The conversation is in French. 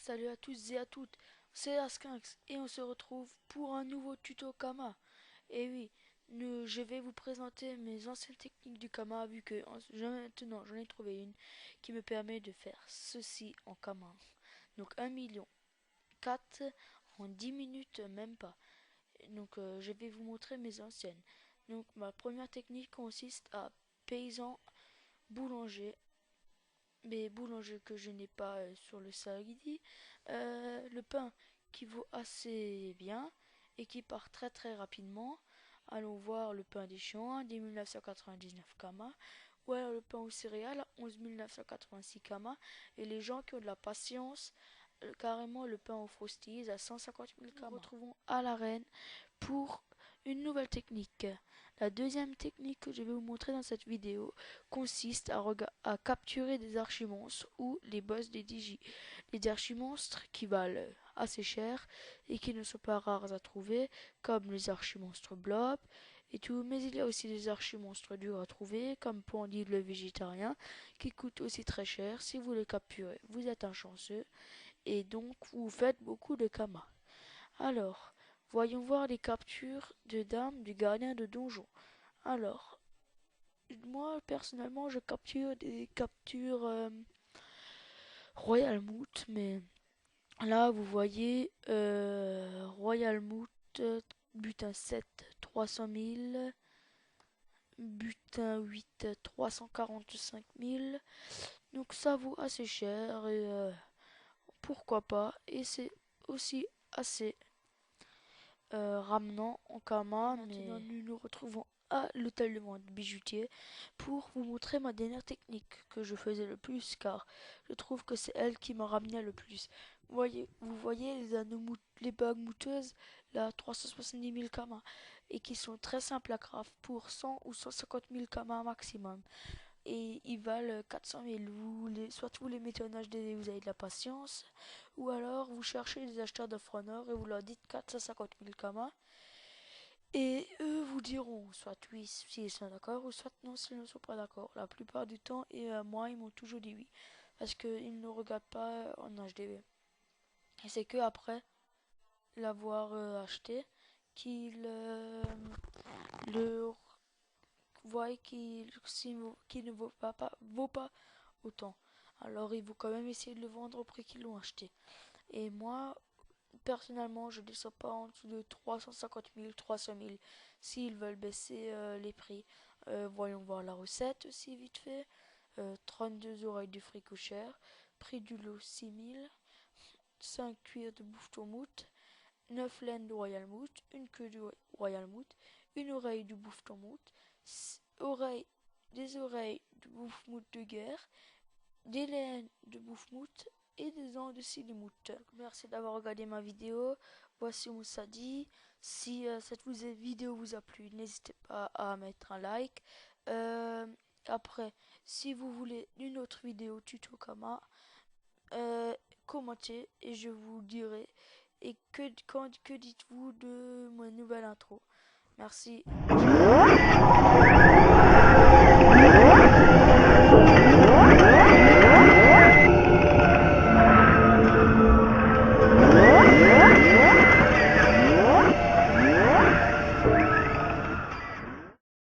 Salut à tous et à toutes, c'est Askinx et on se retrouve pour un nouveau tuto Kama. Et oui, je vais vous présenter mes anciennes techniques du Kama vu que maintenant j'en ai trouvé une qui me permet de faire ceci en Kama. Donc 1 million 4 en 10 minutes même pas. Donc je vais vous montrer mes anciennes. Donc ma première technique consiste à paysan boulanger, mais boulanger que je n'ai pas sur le Saridi, le pain qui vaut assez bien et qui part très rapidement. Allons voir le pain des champs, 10 999 kama, ou alors le pain aux céréales, 11 986 kama, et les gens qui ont de la patience, carrément le pain aux frosties à 150 000 kama. Nous retrouvons à l'arène pour une nouvelle technique. La deuxième technique que je vais vous montrer dans cette vidéo consiste à capturer des archimonstres ou les boss des digi. Les archimonstres qui valent assez cher et qui ne sont pas rares à trouver, comme les archimonstres blob et tout, mais il y a aussi des archimonstres durs à trouver, comme Pandit le végétarien, qui coûtent aussi très cher. Si vous les capturez, vous êtes un chanceux et donc vous faites beaucoup de kama. Alors, voyons voir les captures de dames du gardien de donjon. Alors, moi personnellement, je capture des captures Royal Moot, mais là vous voyez Royal Moot, butin 7, 300 000, butin 8, 345 000. Donc ça vaut assez cher et pourquoi pas. Et c'est aussi assez ramenant en Kama, mais nous nous retrouvons à l'hôtel de vente bijoutier pour vous montrer ma dernière technique que je faisais le plus car je trouve que c'est elle qui m'a ramené le plus. Vous voyez les bagues mouteuses, là 370 000 kama et qui sont très simples à craft pour 100 ou 150 000 kama maximum. Et ils valent 400 000. Soit vous les mettez en HD, vous avez de la patience, ou alors vous cherchez des acheteurs d'offre-en-or et vous leur dites 450 000 kama. Et eux vous diront soit oui s'ils sont d'accord, ou soit non s'ils ne sont pas d'accord. La plupart du temps, et moi, ils m'ont toujours dit oui. Parce qu'ils ne regardent pas en HDV. Et c'est que après l'avoir acheté qu'ils le voient qu'il ne vaut pas autant. Alors il faut quand même essayer de le vendre au prix qu'ils l'ont acheté. Et moi, personnellement, je ne descends pas en dessous de 350 000, 300 000 s'ils veulent baisser les prix. Voyons voir la recette aussi vite fait. 32 oreilles de fricot cher, prix du lot 6 000, 5 cuirs de bouffeton moute, 9 laines de royal moute, une queue de royal moute, une oreille de bouffeton moute, des oreilles de bouffe-moute de guerre, des laines de bouffe-moute et des ans de silimoute. Merci d'avoir regardé ma vidéo. Voici Moussa dit. Si cette vidéo vous a plu, n'hésitez pas à mettre un like. Après, si vous voulez une autre vidéo tuto Kama, commentez et je vous dirai. Et que dites-vous de ma nouvelle intro? Merci.